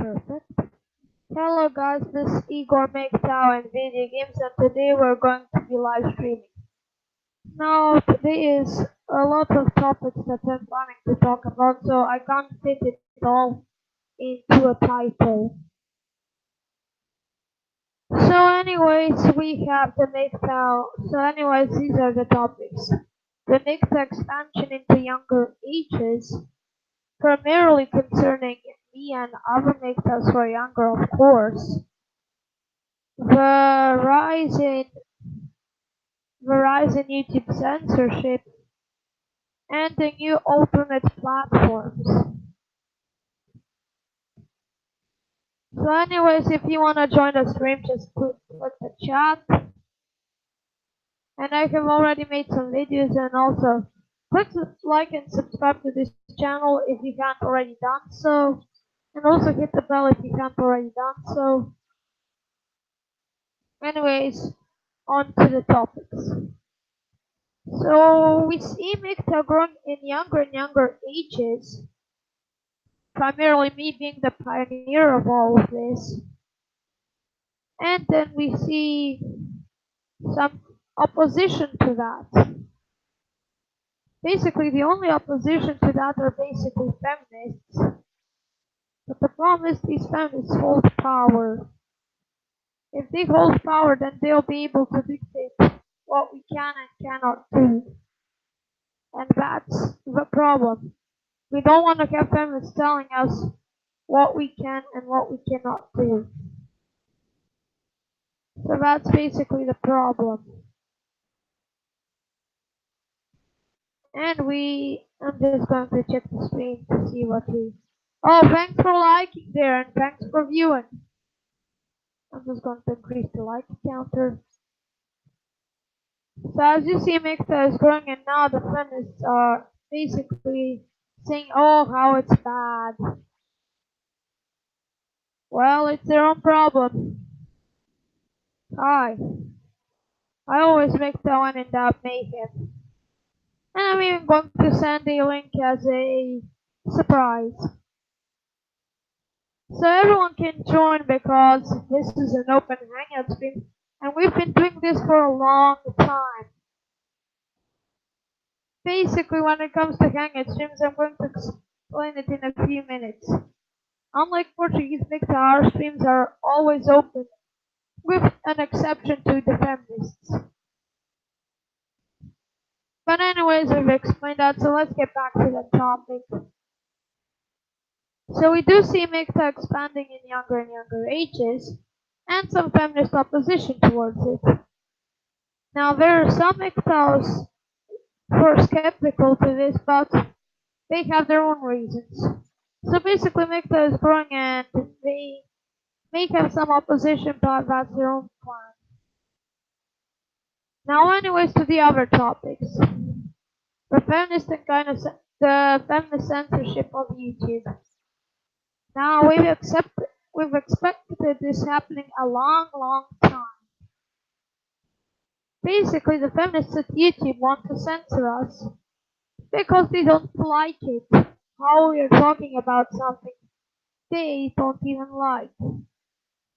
Perfect. Hello guys, this is Igor MGTOW and video games, and today we're going to be live streaming. Now today is a lot of topics that I'm planning to talk about, so I can't fit it all into a title. So anyways, we have the MGTOW. So anyways, these are the topics. The MGTOW expansion into younger ages, primarily concerning me and other MGTOWs for younger, of course. Verizon YouTube censorship, and the new alternate platforms. So anyways, if you wanna join the stream, just click the chat. And I have already made some videos, and also click like and subscribe to this channel if you haven't already done so. And also hit the bell if you haven't already done so. Anyways, on to the topics. So we see MGTOW growing in younger and younger ages, primarily me being the pioneer of all of this. And then we see some opposition to that. Basically, the only opposition to that are basically feminists. But the problem is these feminists hold power. If they hold power, then they'll be able to dictate what we can and cannot do. And that's the problem. We don't want to have feminists telling us what we can and what we cannot do. So that's basically the problem. And I'm just going to check the stream to see what we. Oh, thanks for liking there and thanks for viewing. I'm just going to increase the like counter. So as you see, MGTOW is growing, and now the feminists are basically saying, oh, how it's bad. Well, it's their own problem. Hi. I always MGTOW and end up mayhem. And I'm even going to send a link as a surprise. So everyone can join because this is an open Hangout stream, and we've been doing this for a long time. Basically, when it comes to Hangout streams, I'm going to explain it in a few minutes. Unlike Portuguese MGTOW, our streams are always open, with an exception to the feminists. But anyways, we've explained that, so let's get back to the topic. So we do see MGTOW expanding in younger and younger ages, and some feminist opposition towards it. Now there are some MGTOWs who are skeptical to this, but they have their own reasons. So basically MGTOW is growing and they may have some opposition, but that's their own plan. Now anyways, to the other topics. The feminist censorship of YouTube. Now we've expected this happening a long time. Basically, the feminists at YouTube want to censor us because they don't like it. How we are talking about something they don't even like.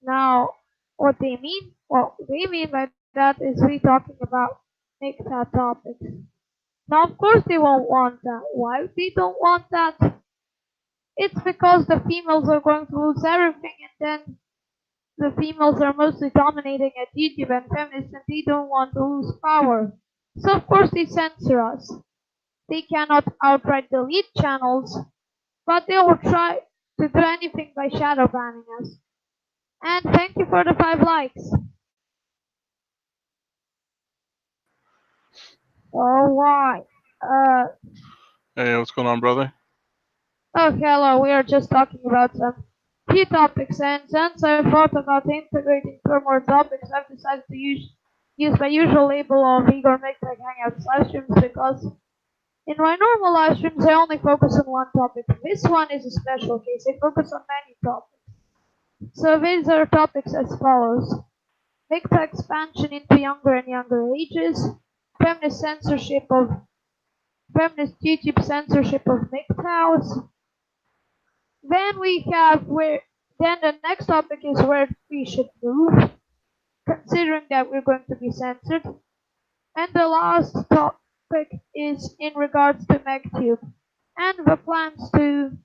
Now, what they mean by that is we talking about MGTOW topics. Now, of course, they won't want that. Why they don't want that? It's because the females are going to lose everything, and then the females are mostly dominating at YouTube and feminists, and they don't want to lose power. So of course they censor us. They cannot outright delete channels, but they will try to do anything by shadow banning us. And thank you for the 5 likes. Oh, why? Hey, what's going on, brother? Oh, hello. We are just talking about some few topics, and since I thought about integrating 4 more topics, I've decided to use my usual label of Igor MGTOW Hangouts live streams because in my normal live streams I only focus on one topic. This one is a special case. I focus on many topics. So these are topics as follows. MGTOW expansion into younger and younger ages, feminist YouTube censorship of MGTOWs. Then we have Then the next topic is where we should move, considering that we're going to be censored. And the last topic is in regards to MegTube and the plans to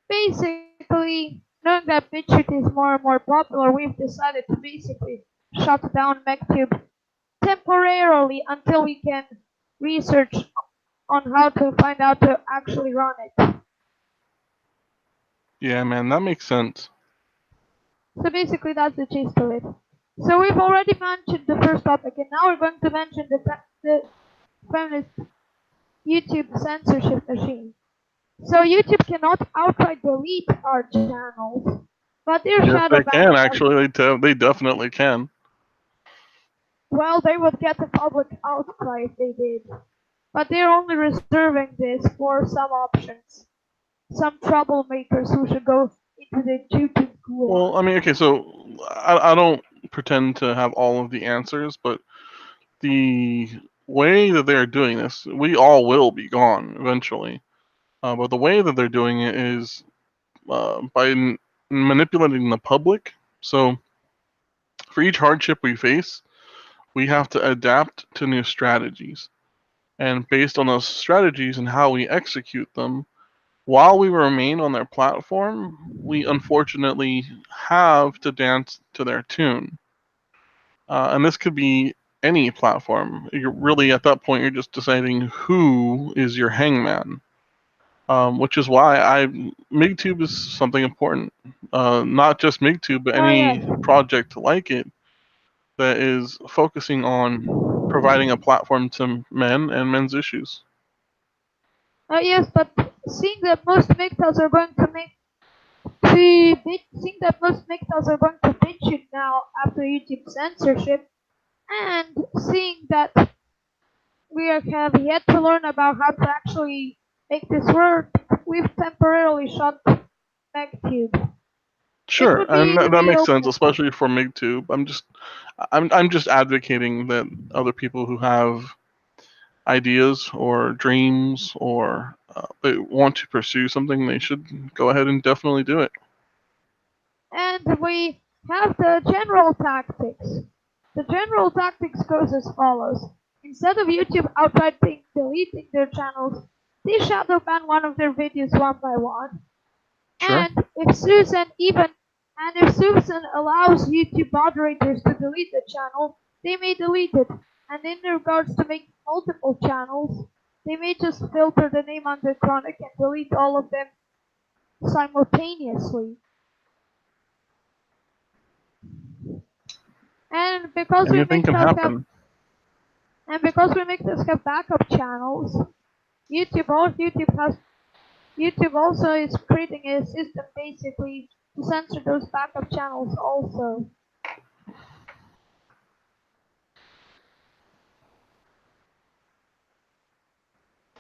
basically, knowing that BitChute is more and more popular, we've decided to basically shut down MegTube temporarily until we can research on how to find out to actually run it. Yeah, man, that makes sense. So basically that's the gist of it. So we've already mentioned the first topic and now we're going to mention the feminist YouTube censorship machine. So YouTube cannot outright delete our channels, but their Yes, shadow they banning can. us. Actually, they definitely can. Well, they would get a public outcry if they did. But they're only reserving this for some options. Some troublemakers who should go into the YouTube gulag. Well, I mean, okay, so I don't pretend to have all of the answers, but the way that they're doing this, we all will be gone eventually. But the way that they're doing it is by manipulating the public. So for each hardship we face, we have to adapt to new strategies. And based on those strategies and how we execute them, while we remain on their platform, we unfortunately have to dance to their tune. And this could be any platform. You're really at that point, you're just deciding who is your hangman. Which is why MigTube is something important. Not just MigTube, but Oh yes. any project like it that is focusing on providing a platform to men and men's issues. Yes, but seeing that most MGTOWs are going to make seeing that most MGTOWs are going to BitChute now after YouTube censorship, and seeing that we have yet to learn about how to actually make this work, we've temporarily shut MegTube. It Sure, would and be that makes sense, reopened. especially for MigTube. I'm just advocating that other people who have ideas or dreams or they want to pursue something, they should go ahead and definitely do it. And we have the general tactics. The general tactics goes as follows. Instead of YouTube outright deleting their channels, they shadow ban one of their videos one by one. Sure. And if Susan allows YouTube moderators to delete the channel, they may delete it. And in regards to making multiple channels, they may just filter the name under chronic and delete all of them simultaneously. And because we Anything make can those have happen. and because we make those have backup channels, YouTube also is creating a system basically to censor those backup channels also.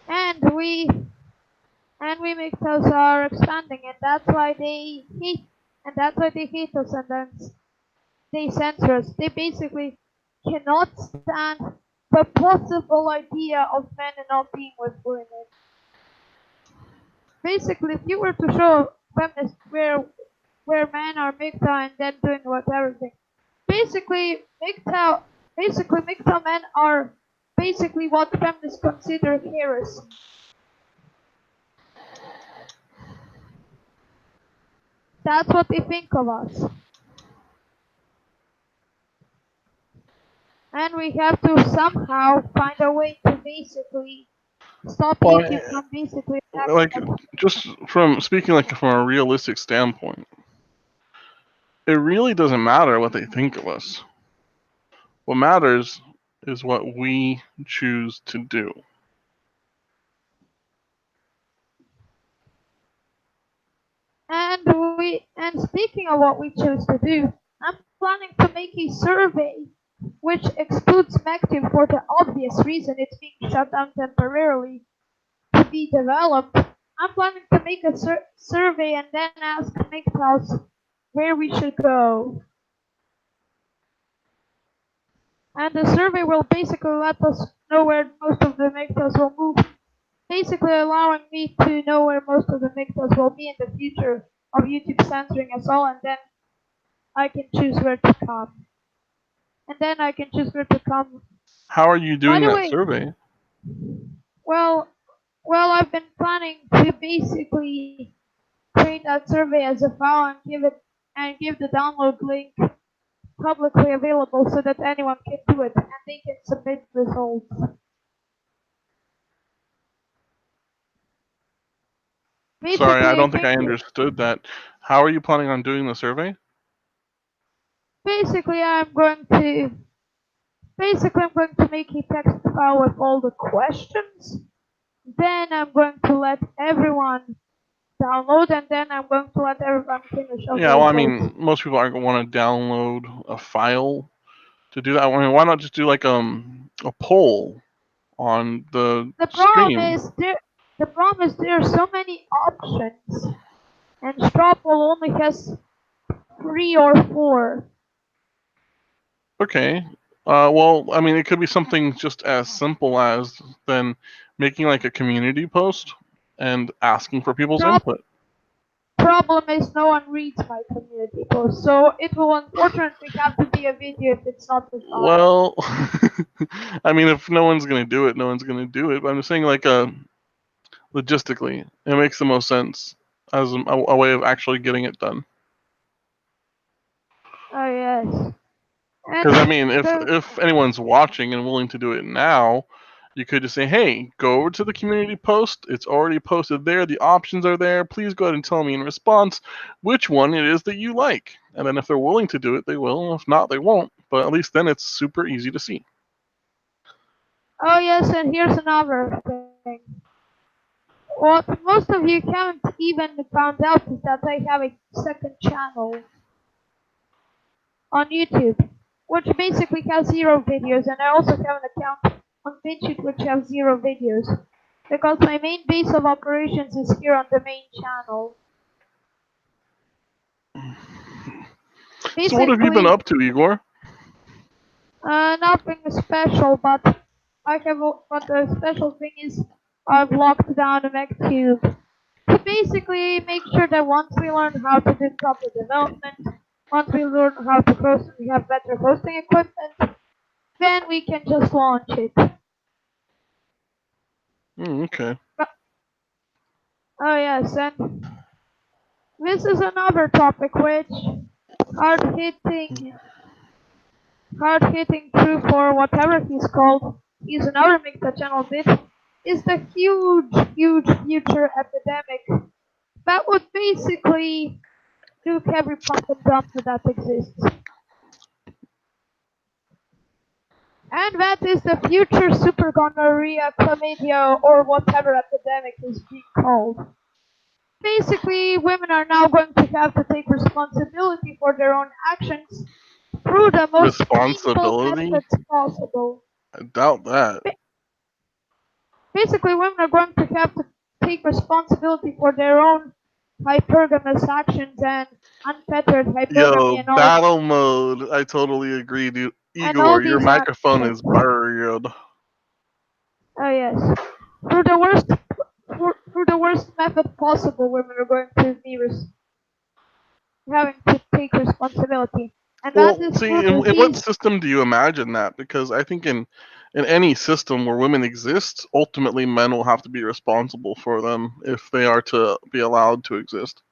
And we make those are expanding and that's why they hate us and then they censor us. They basically cannot stand the possible idea of men not being with women. Basically, if you were to show feminists where men are MGTOW and then doing whatever thing, basically MGTOW men are basically what feminists consider heresy. That's what they think of us. And we have to somehow find a way to basically stop Well, YouTube from basically like attacking us. just from speaking like from a realistic standpoint, it really doesn't matter what they think of us. What matters is what we choose to do. And speaking of what we choose to do, I'm planning to make a survey which excludes MacTube for the obvious reason it's being shut down temporarily to be developed. I'm planning to make a survey and then ask MGTOWs where we should go. And the survey will basically let us know where most of the MGTOWs will move, basically allowing me to know where most of the MGTOWs will be in the future of YouTube censoring us all, and then I can choose where to come. And then I can choose where to come. How are you By doing the that way, survey? well, I've been planning to basically create that survey as a file and give the download link publicly available so that anyone can do it and they can submit results. Sorry, I Basically, don't think make I it. understood that. How are you planning on doing the survey? Basically, I'm going to make a text file with all the questions. Then I'm going to let everyone download, and then I'm going to let everyone finish off Yeah, well, their I votes. mean, most people aren't going to want to download a file to do that. I mean, why not just do like a poll on the The problem stream? is there are so many options, and straw poll only has 3 or 4. Okay. Well, I mean, it could be something just as simple as then making like a community post and asking for people's Prob- input. Problem is no one reads my community post, so it will unfortunately have to be a video if it's not a file. Well, I mean, if no one's gonna do it, no one's gonna do it. But I'm just saying, like, logistically, it makes the most sense as a way of actually getting it done. Oh yes. Because I And mean, the if anyone's watching and willing to do it now, you could just say, "Hey, go over to the community post. It's already posted there. The options are there. Please go ahead and tell me in response which one it is that you like." And then if they're willing to do it, they will. If not, they won't. But at least then it's super easy to see. oh yes, and here's another thing. What most of you haven't even found out is that I have a second channel on YouTube, which basically has 0 videos, and I also have an account on BitChute which has 0 videos, because my main base of operations is here on the main channel. So what have you been Basically, up to, Igor? nothing special, but but the special thing is I've locked down MGTOW to basically make sure that once we learn how to do proper development, once we learn how to host, we have better hosting equipment, then we can just launch it. Okay. Oh yes, and this is another topic which hard hitting, hard hitting through for whatever he's called. He's another Make the Channel bit. Is the huge future epidemic that would basically nuke every pump and dump that exists. And that is the future super gonorrhea, chlamydia, or whatever epidemic is being called. Basically, women are now going to have to take responsibility for their own actions through the most painful Responsibility? methods possible. I doubt that. Ba- Basically, women are going to have to take responsibility for their own hypergamous actions and unfettered hypergamy Yo, battle mode. I totally agree, dude. and all Igor, your these microphone actions. is buried. Oh yes, through the worst through the worst method possible, women are going to be having to take responsibility, and that Well, is see, through in what disease. system do you imagine that? Because I think in any system where women exist, ultimately men will have to be responsible for them if they are to be allowed to exist.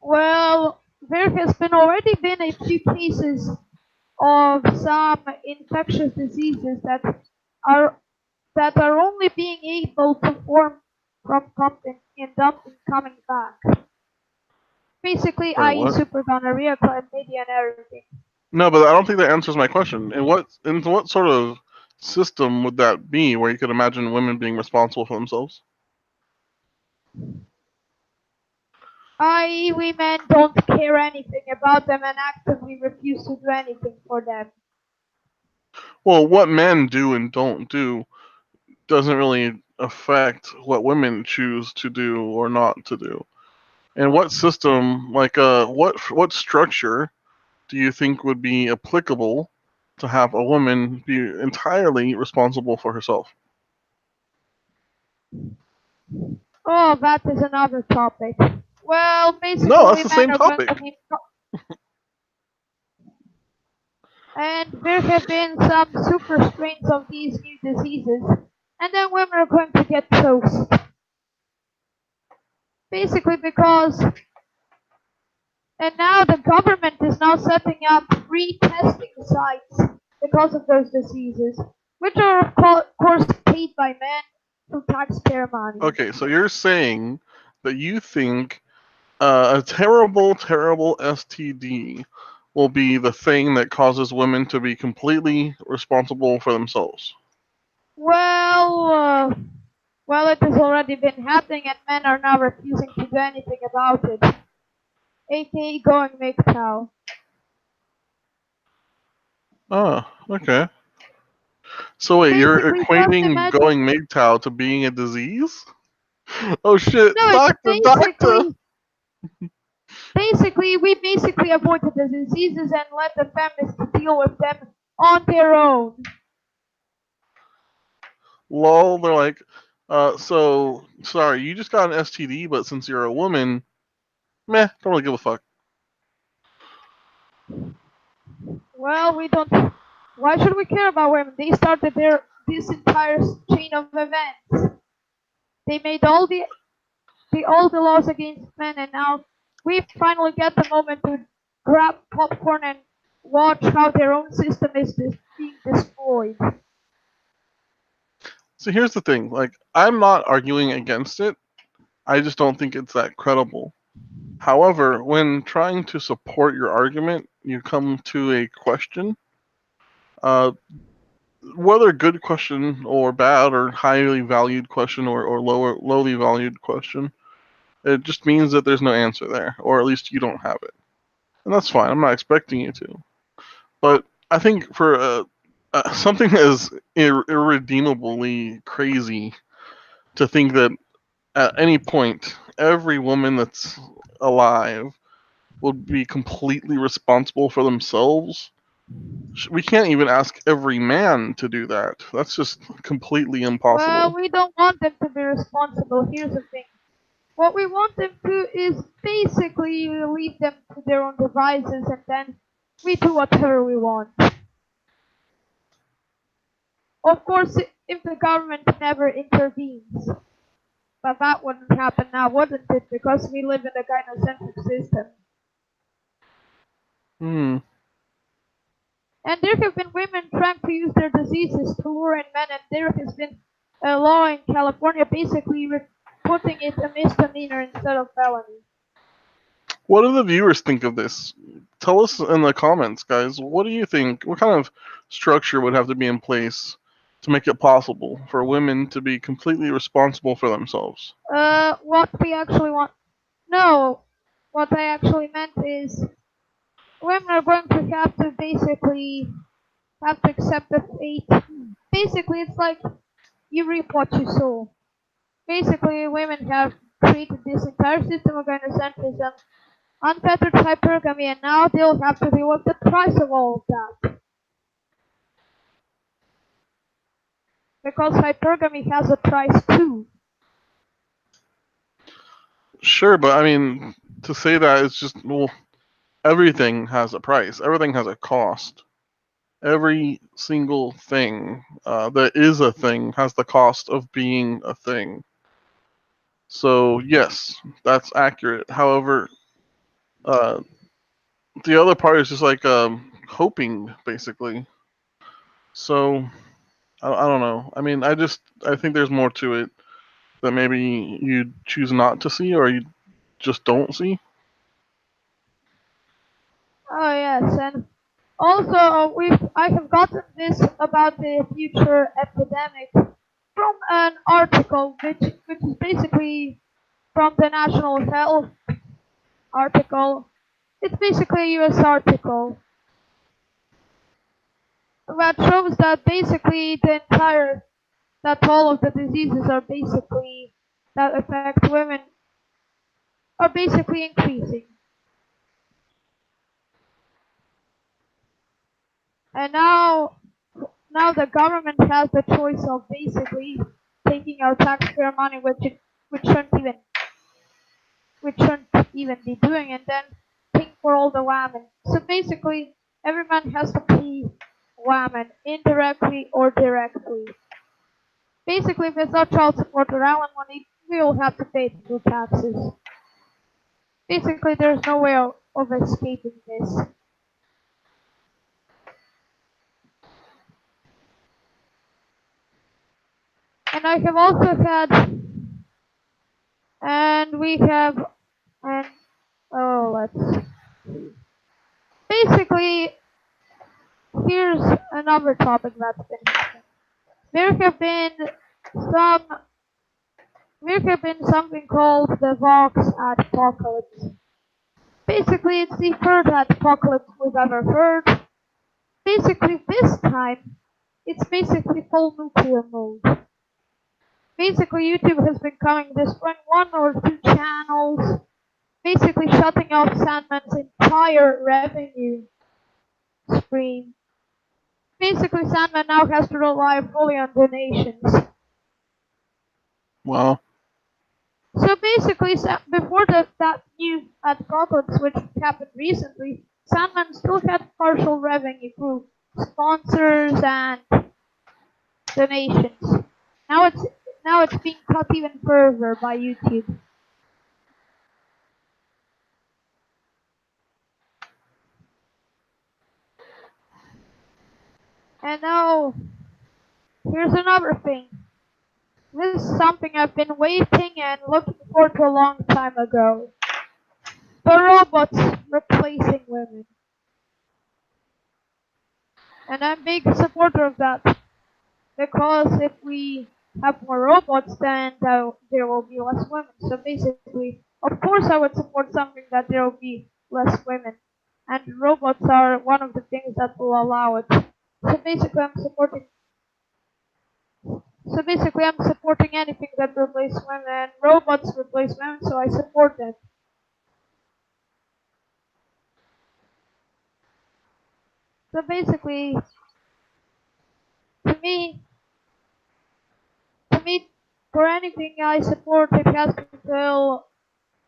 Well, there has been already been a few cases of some infectious diseases are that are only being able to form from pumping and dumping coming back. Basically, Sorry, i.e., what? super gonorrhea, chlamydia, and everything. No, but I don't think that answers my question. In what sort of system would that be where you could imagine women being responsible for themselves? I.e., we men don't care anything about them and actively refuse to do anything for them. Well, what men do and don't do doesn't really affect what women choose to do or not to do. And what system, like what structure do you think would be applicable to have a woman be entirely responsible for herself? Oh, that is another topic. Well, No, basically, that's the men same are going to topic. be, and there have been some super strains of these new diseases, and then women are going to get toast. Basically, because, and now the government is now setting up free testing sites because of those diseases, which are of course paid by men through taxpayer money. Okay, so you're saying that you think a terrible, terrible STD will be the thing that causes women to be completely responsible for themselves. Well, well, it has already been happening, and men are now refusing to do anything about it, aka going MGTOW. Oh, okay. So wait, you're Basically, just equating imagine. going MGTOW to being a disease? Oh shit, No, it's doctor, doctor! basically we basically avoided the diseases and let the feminists deal with them on their own. Lol, they're like, so, sorry, you just got an STD, but since you're a woman, meh, don't really give a fuck. Well, we don't. Why should we care about women? They started this entire chain of events. They made all the laws against men, and now we finally get the moment to grab popcorn and watch how their own system is being destroyed. So here's the thing, like, I'm not arguing against it, I just don't think it's that credible. However, when trying to support your argument, you come to a question, uh, whether good question or bad or highly valued question or lowly valued question, it just means that there's no answer there, or at least you don't have it. And that's fine, I'm not expecting you to. But I think for something as irredeemably crazy to think that at any point every woman that's alive would be completely responsible for themselves. We can't even ask every man to do that. That's just completely Well, impossible. we don't want them to be responsible. Here's the thing. What we want them to is basically leave them to their own devices and then we do whatever we want. Of course, if the government never intervenes. But that wouldn't happen now, wouldn't it? Because we live in a gynocentric system. Hmm. And there have been women trying to use their diseases to lure in men, and there has been a law in California basically putting it a misdemeanor instead of felony. What do the viewers think of this? Tell us in the comments, guys. What do you think? What kind of structure would have to be in place to make it possible for women to be completely responsible for themselves? What we actually want. No, what I actually meant is women are going to have to basically have to accept the fate. Basically, it's like you reap what you sow. Basically, women have created this entire system of gynocentrism, unfettered hypergamy, and now they'll have to deal with the price of all of that. Because hypergamy has a price too. Sure, but I mean, to say that it's just, well, everything has a price, everything has a cost. Every single thing that is a thing has the cost of being a thing. So, yes, that's accurate. However, uh, the other part is just like hoping, basically. So, I don't know. I mean, I think there's more to it that maybe you choose not to see or you just don't see. Oh yes, and also I have gotten this about the future epidemic from an article which is basically from the National Health article. It's basically a US article that shows that basically that all of the diseases are basically that affect women are basically increasing. And now the government has the choice of basically taking our taxpayer money, which shouldn't even we shouldn't even be doing, and then paying for all the women. So basically, every man has to pay women indirectly or directly. Basically, if it's not child support or allowance money, we will have to pay it through taxes. Basically, there's no way of escaping this. And I have also had, and we have, and oh, let's see. Basically, here's another topic that's been happening. There have been some, there have been something called the Vox apocalypse. Basically, it's the third apocalypse we've ever heard. Basically, this time, it's basically full nuclear mode. Basically, YouTube has been coming, destroying one or two channels, basically shutting off Sandman's entire revenue stream. Basically, Sandman now has to rely fully on donations. Wow. So basically, before that new apocalypse, which happened recently, Sandman still had partial revenue through sponsors and donations. Now it's now it's being cut even further by YouTube. And now here's another thing. This is something I've been waiting and looking forward to a long time ago. The robots replacing women. And I'm a big supporter of that. Because if we have more robots, then there will be less women. So basically, of course I would support something that there will be less women. And robots are one of the things that will allow it. So basically I'm supporting anything that replaces women, and robots replace women, so I support it. So basically, to me, to me, for anything I support, it has to fulfill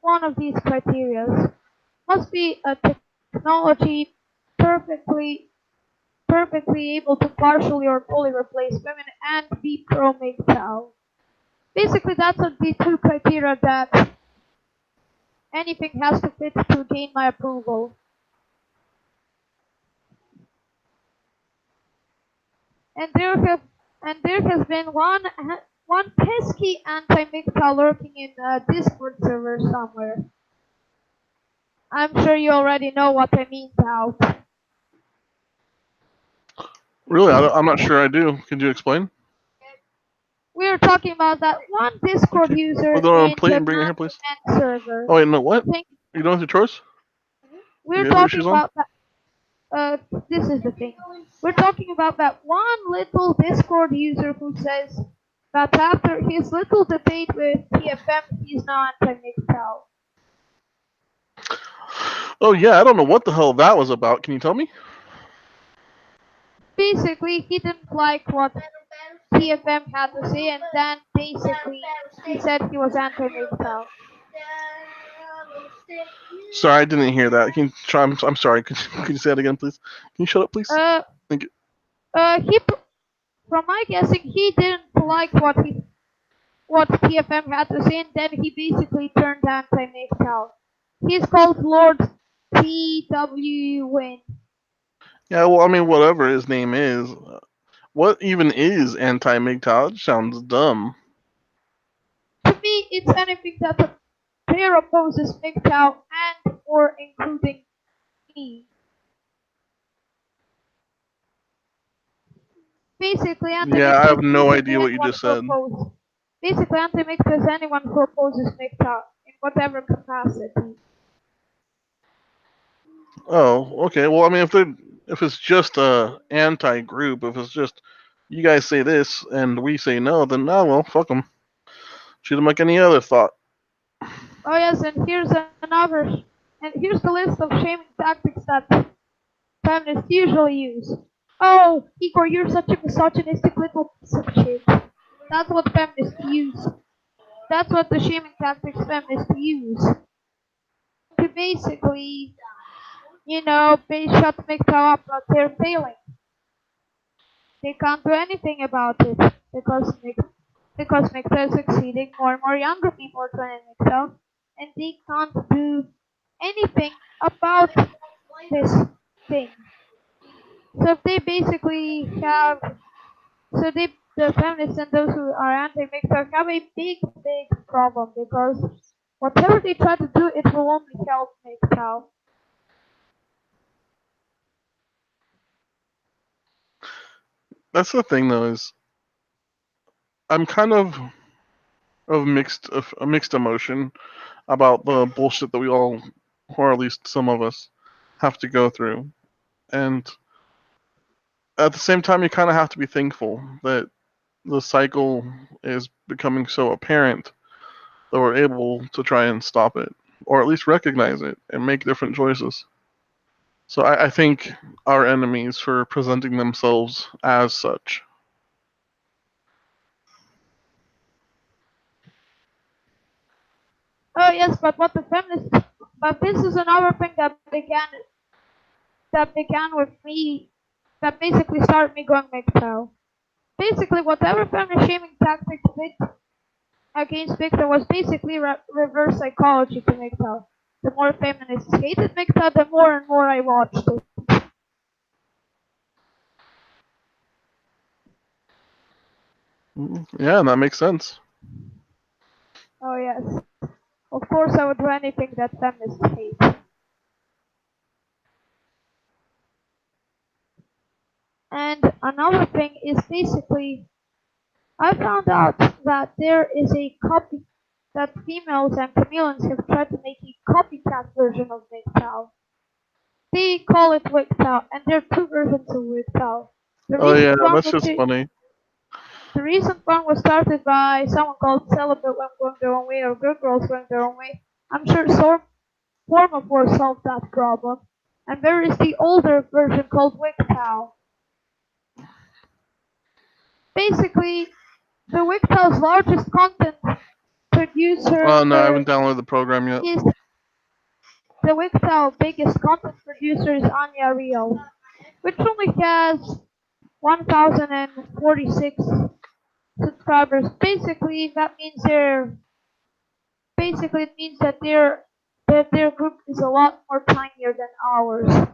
one of these criteria. Must be a technology perfectly perfectly able to partially or fully replace women and be pro MGTOW. Basically, that's the two criteria that anything has to fit to gain my approval. And there has been one pesky anti-MGTOW lurking in a Discord server somewhere. I'm sure you already know what I mean now. Really, I'm not sure I do. Could you explain? We are talking about that one Discord Okay. user Put it on a in plate the and bring it here, please. man server. Oh wait, no, what? Think You done with your chores? we're Okay, put your talking shoes on. about that. This is the thing. We're talking about that one little Discord user who says that after his little debate with TFM, he's now anti-MGTOW. Oh yeah, I don't know what the hell that was about. Can you tell me? Basically, he didn't like what TFM had to say, and then basically he said he was anti-MGTOW. Sorry, I didn't hear that. Can you try? I'm sorry. Could you say that again, please? Can you shut up, please? Thank you. He, from my guessing, he didn't like what TFM had to say, and then he basically turned anti-MGTOW. He's called Lord TW Win. Yeah, well, I mean, whatever his name is, what even is anti-MGTOW? It sounds dumb. To me, it's anything that a player opposes MGTOW and or including me. Basically, Yeah, I have anti-MGTOW no isn't idea what you anyone just who said. opposes. Basically, anti-MGTOW is anyone who opposes MGTOW in whatever capacity. Oh, okay. Well, I mean, if it's just a anti-group, if it's just you guys say this and we say no, then no, well, fuck them. Treat them like any other thought. Oh yes, and here's the list of shaming tactics that feminists usually use. Oh, Igor, you're such a misogynistic little piece of shit. That's what feminists use. That's what the shaming tactics feminists use. to basically, they shut MGTOW up, but they're failing. They can't do anything about it because MGTOW is succeeding. More and more younger people are joining MGTOW, and they can't do anything about this thing. So if they basically have, so the feminists and those who are anti-MGTOW have a big problem because whatever they try to do, it will only help MGTOW. That's the thing, though, is I'm kind of a mixed emotion about the bullshit that we all, or at least some of us, have to go through. And at the same time, you kind of have to be thankful that the cycle is becoming so apparent that we're able to try and stop it, or at least recognize it and make different choices. So I think our enemies for presenting themselves as such. Oh yes, but what the feminists, but this is another thing that began with me, that basically started me going MGTOW. Basically, whatever feminist shaming tactics did against MGTOW was basically reverse psychology to MGTOW. The more feminists hated MGTOW, the more and more I watched it. Yeah, that makes sense. Oh yes, of course I would do anything that feminists hate. And another thing is basically, I found out that there is a copy that females and chameleons have tried to make a copycat version of MGTOW. They call it WGTOW, and there are two versions of WGTOW. The Oh yeah, recent one that's was just funny. the recent one was started by someone called Celibate When Going Their Own Way or Good Girls Going Their Own Way. I'm sure Form of War solved that problem. And there is the older version called WGTOW. Basically, the WGTOW's largest content producer Oh no, I haven't downloaded the program yet. is the WGTOW biggest content producer is Anya Real, which only has 1,046 subscribers. Basically it means that their group is a lot more tinier than ours.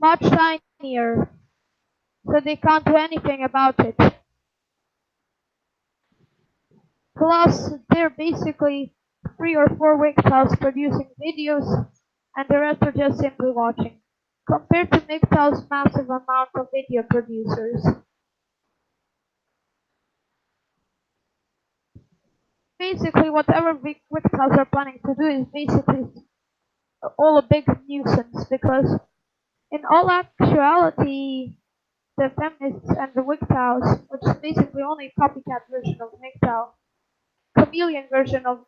Much tinier. So they can't do anything about it. Plus they're basically 3 or 4 WGTOWs producing videos and the rest are just simply watching. Compared to MGTOW's massive amount of video producers. Basically whatever WGTOWs are planning to do is basically all a big nuisance because in all actuality the feminists and the WGTOWs, which is basically only a copycat version of MGTOW, chameleon version of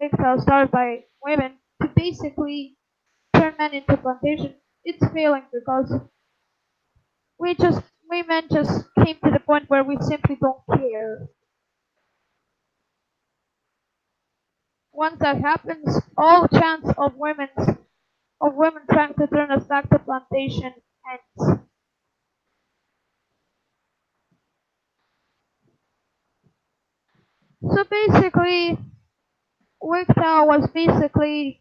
MGTOW started by women to basically turn men into plantation, it's failing because we just women just came to the point where we simply don't care. Once that happens, all chance of women trying to turn us back to plantation ends. So basically, WGTOW was basically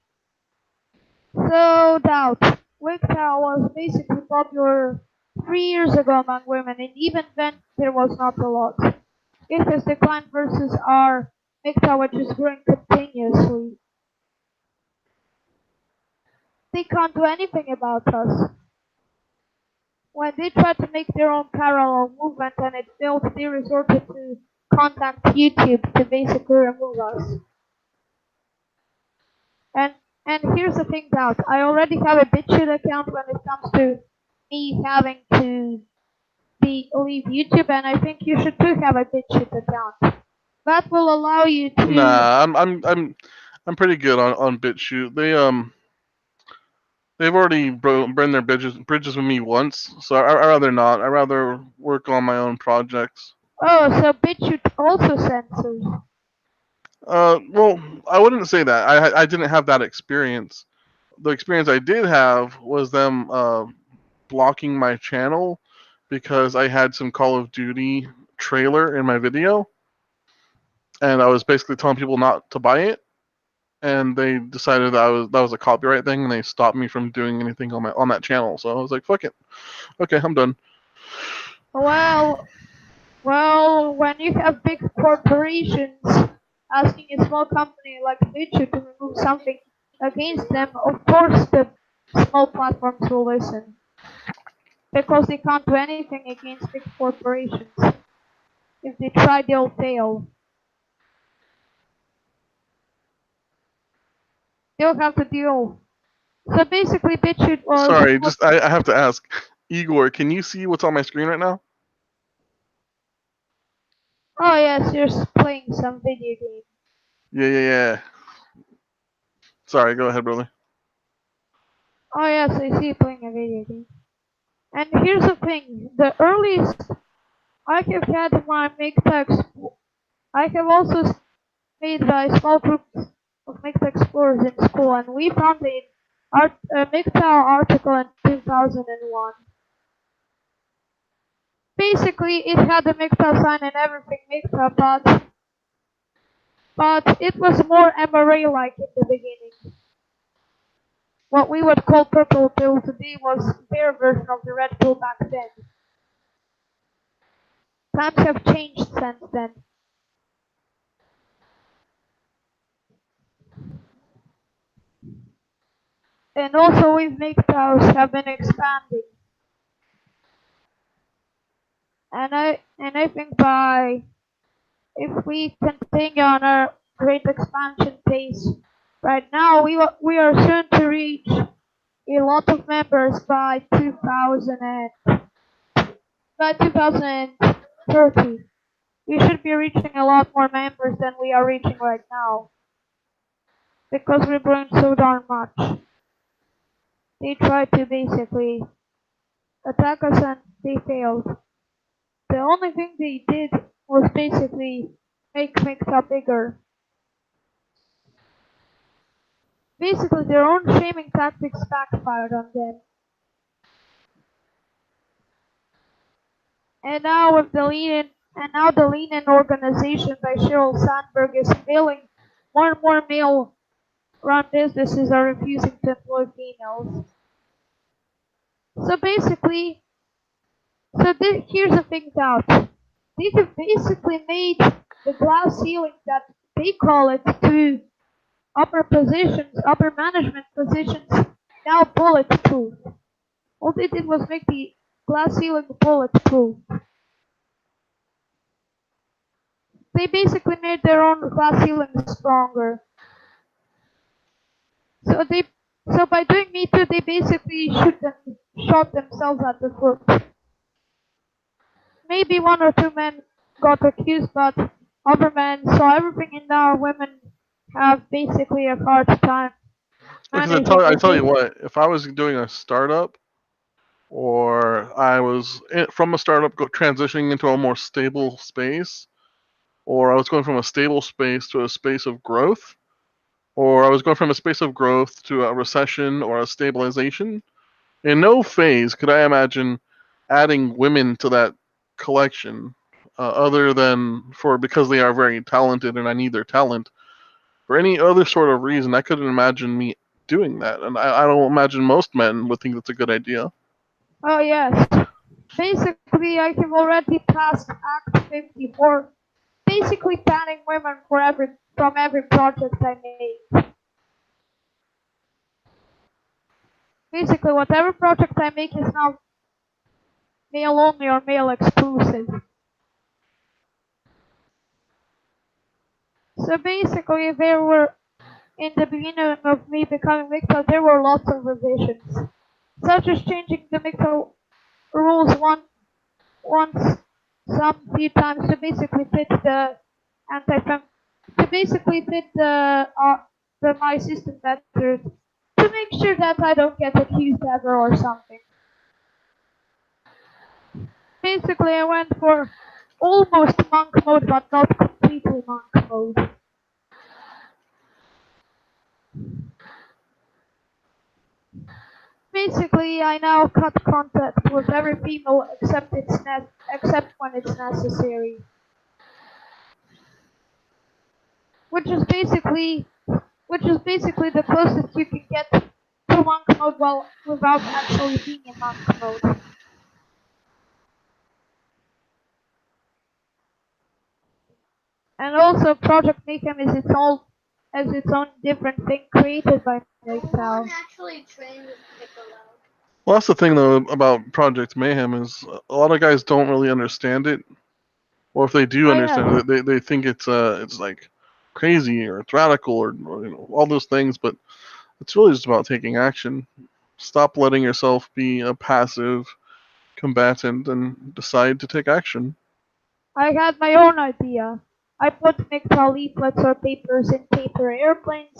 sold out. WGTOW was basically popular 3 years ago among women, and even then there was not a lot. It has declined versus our MGTOW, which is growing continuously. They can't do anything about us. When they tried to make their own parallel movement and it failed, they resorted to contact YouTube to basically remove us. And and here's the thing, Doubt. I already have a BitChute account when it comes to me having to leave YouTube, and I think you should too have a BitChute account. That will allow you to. Nah, I'm pretty good on BitChute. They've already burned their bridges with me once, so I rather not. I rather work on my own projects. Oh, so BitChute also censors. Well, I wouldn't say that. I didn't have that experience. The experience I did have was them blocking my channel because I had some Call of Duty trailer in my video, and I was basically telling people not to buy it, and they decided that was a copyright thing, and they stopped me from doing anything on that channel. So I was like, fuck it, okay, I'm done. Well, well, when you have big corporations asking a small company like YouTube to remove something against them, of course the small platforms will listen because they can't do anything against big corporations. If they try, they'll fail. They'll have to deal. So basically, BitChute was. Sorry, just I have to ask, Igor, can you see what's on my screen right now? Oh yes, you're playing some video game. Yeah, yeah, yeah. Sorry, go ahead, brother. Oh yes, I see you playing a video game. And here's the thing: the earliest I have had my MGTOW. I have also made by small groups of MGTOW explorers in school, and we found a MGTOW article in 2001. Basically, it had the MGTOW sign and everything MGTOW, but it was more MRA-like in the beginning. What we would call purple pill today was their version of the red pill back then. Times have changed since then. And also with MGTOWs have been expanding. And I think by if we continue on our great expansion pace right now, we are soon to reach a lot of members by 2030. We should be reaching a lot more members than we are reaching right now because we're growing so darn much. They tried to basically attack us and they failed. The only thing they did was basically make Mixta bigger. Basically, their own shaming tactics backfired on them. And now with the Lean-In organization by Sheryl Sandberg is failing, more and more male-run businesses are refusing to employ females. So basically, here's the thing out. They have basically made the glass ceiling that they call it to upper management positions, now bulletproof. All they did was make the glass ceiling bulletproof. They basically made their own glass ceiling stronger. So they, so by doing Me Too, they basically shot themselves at the foot. Maybe one or two men got accused, but other men saw everything, and now women have basically a hard time Because managing I the tell you thing. what, if I was doing a startup, or I was from a startup transitioning into a more stable space, or I was going from a stable space to a space of growth, or I was going from a space of growth to a recession or a stabilization, in no phase could I imagine adding women to that collection, other than for because they are very talented and I need their talent. For any other sort of reason, I couldn't imagine me doing that, and I don't imagine most men would think that's a good idea. Oh yes. Basically, I have already passed Act 54. Basically, banning women from every project I make. Basically, whatever project I make is now male only or male exclusive. So basically, there were in the beginning of me becoming Mixta, there were lots of revisions, such as changing the Mixta rules once some few times to basically fit the anti to basically fit the my system better to make sure that I don't get accused ever or something. Basically, I went for almost monk mode, but not completely monk mode. basically, I now cut contact with every female except when it's necessary, which is basically which is basically the closest you can get to monk mode while without actually being in monk mode. And also, Project Mayhem is its own different thing created by MGTOW. Well, that's the thing though about Project Mayhem is a lot of guys don't really understand it, or if they do Oh understand yes, it, they think it's like crazy or it's radical or all those things, but it's really just about taking action. Stop letting yourself be a passive combatant and decide to take action. I had my own idea. I put MGTOW leaflets or papers in paper airplanes,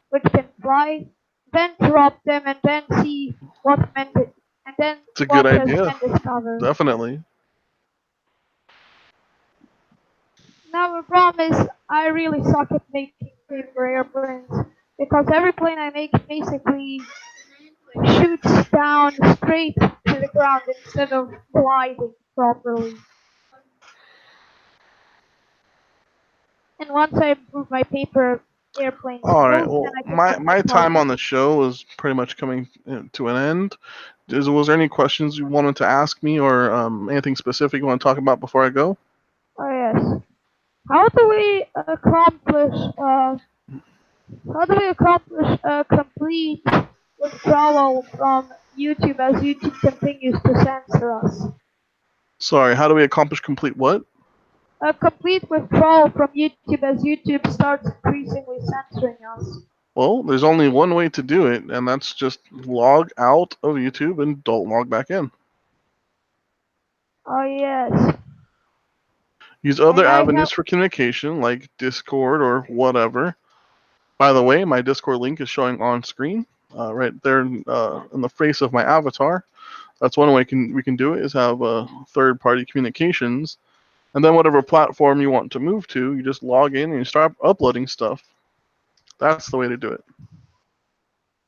which can fly, then drop them and then see what men and then It's a good watch as idea, men discover. definitely. Now, the problem is, I really suck at making paper airplanes because every plane I make basically shoots down straight to the ground instead of gliding properly. And once I improve my paper airplane All right. skills, then Well, I can my put my my time on project. the show is pretty much coming to an end. Was there any questions you wanted to ask me, or anything specific you want to talk about before I go? Oh yes. How do we accomplish? How do we accomplish a complete withdrawal from YouTube as YouTube continues to censor us? Sorry. How do we accomplish complete what? A complete withdrawal from YouTube as YouTube starts increasingly censoring us. Well, there's only one way to do it, and that's just log out of YouTube and don't log back in. Oh yes. Use And other I avenues have. for communication, like Discord or whatever. By the way, my Discord link is showing on screen, right there in the face of my avatar. That's one way we can do it is have third-party communications, and then whatever platform you want to move to, you just log in and you start uploading stuff. That's the way to do it.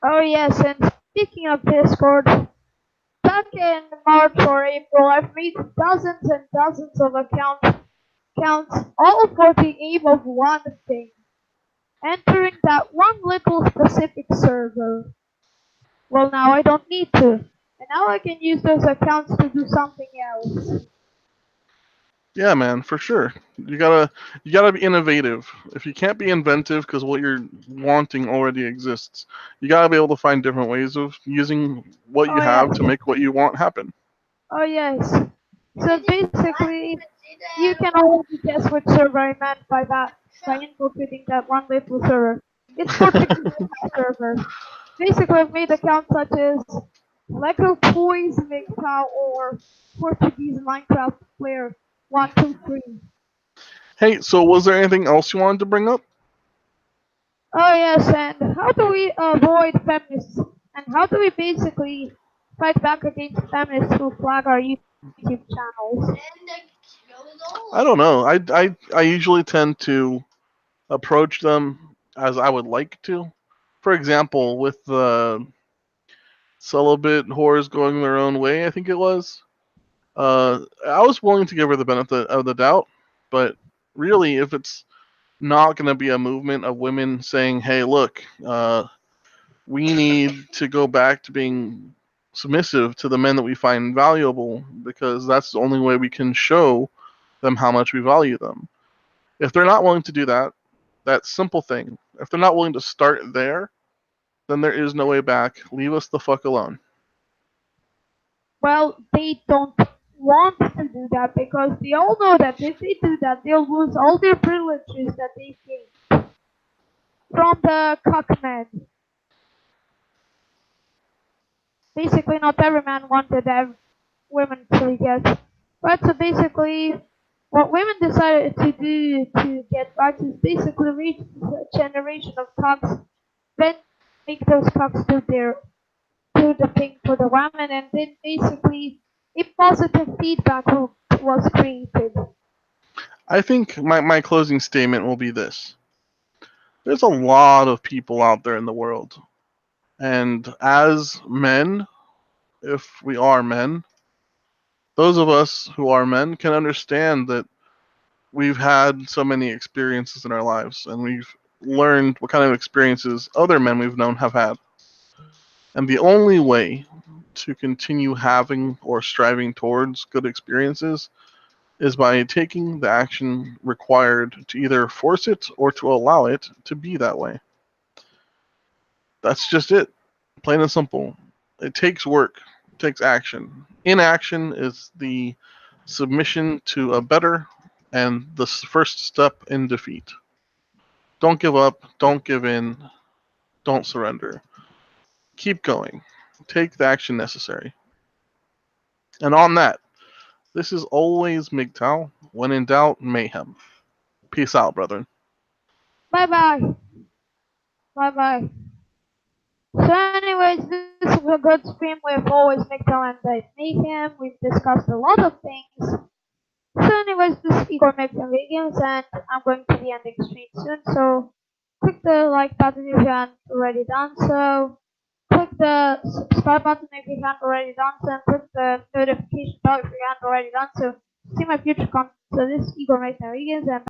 Oh yes. And speaking of Discord, back in March or April, I've made dozens and dozens of accounts, all for the aim of one thing: entering that one little specific server. Well, now I don't need to, and now I can use those accounts to do something else. Yeah, man, for sure. You gotta be innovative. If you can't be inventive because what you're wanting already exists, you gotta be able to find different ways of using what you Oh have yes, to make what you want happen. oh yes. So basically, you can already guess which server I meant by that, by infiltrating that one little server. It's Portuguese server. Basically, I've made accounts such as Lego Toys MGTOW or Portuguese Minecraft Player 123. Hey, so was there anything else you wanted to bring up? Oh yes, and how do we avoid feminists? And how do we basically fight back against feminists who flag our YouTube channels? I don't know. I usually tend to approach them as I would like to. For example, with the celibate whores going their own way, I think it was. I was willing to give her the benefit of the doubt, but really, if it's not going to be a movement of women saying, "Hey, look, we need to go back to being submissive to the men that we find valuable because that's the only way we can show them how much we value them." If they're not willing to do that, that simple thing, if they're not willing to start there, then there is no way back. Leave us the fuck alone. Well, they don't want to do that because they all know that if they do that, they'll lose all their privileges that they've gained from the cuckmen. Basically, not every man wanted women to get. Right, so basically, what women decided to do to get rights is basically reach a generation of cocks, then make those cocks do the thing for the women, and then basically a positive feedback loop was created. I think my closing statement will be this. There's a lot of people out there in the world. And as men, if we are men, those of us who are men can understand that we've had so many experiences in our lives and we've learned what kind of experiences other men we've known have had. And the only way to continue having or striving towards good experiences is by taking the action required to either force it or to allow it to be that way. That's just it. Plain and simple. It takes work, it takes action. Inaction is the submission to a better and the first step in defeat. Don't give up, don't give in, don't surrender. Keep going. Take the action necessary. And on that, this is always MGTOW. When in doubt, mayhem. Peace out, brethren. Bye bye. Bye bye. So anyways, this is a good stream. We've always made and mayhem. We've discussed a lot of things. So anyways, this is Igor makes videos and I'm going to be ending stream soon. So click the like button if you haven't already done so. Click the subscribe button if you haven't already done so, and click the notification bell if you haven't already done so. See my future content. So this is Igor makes videos and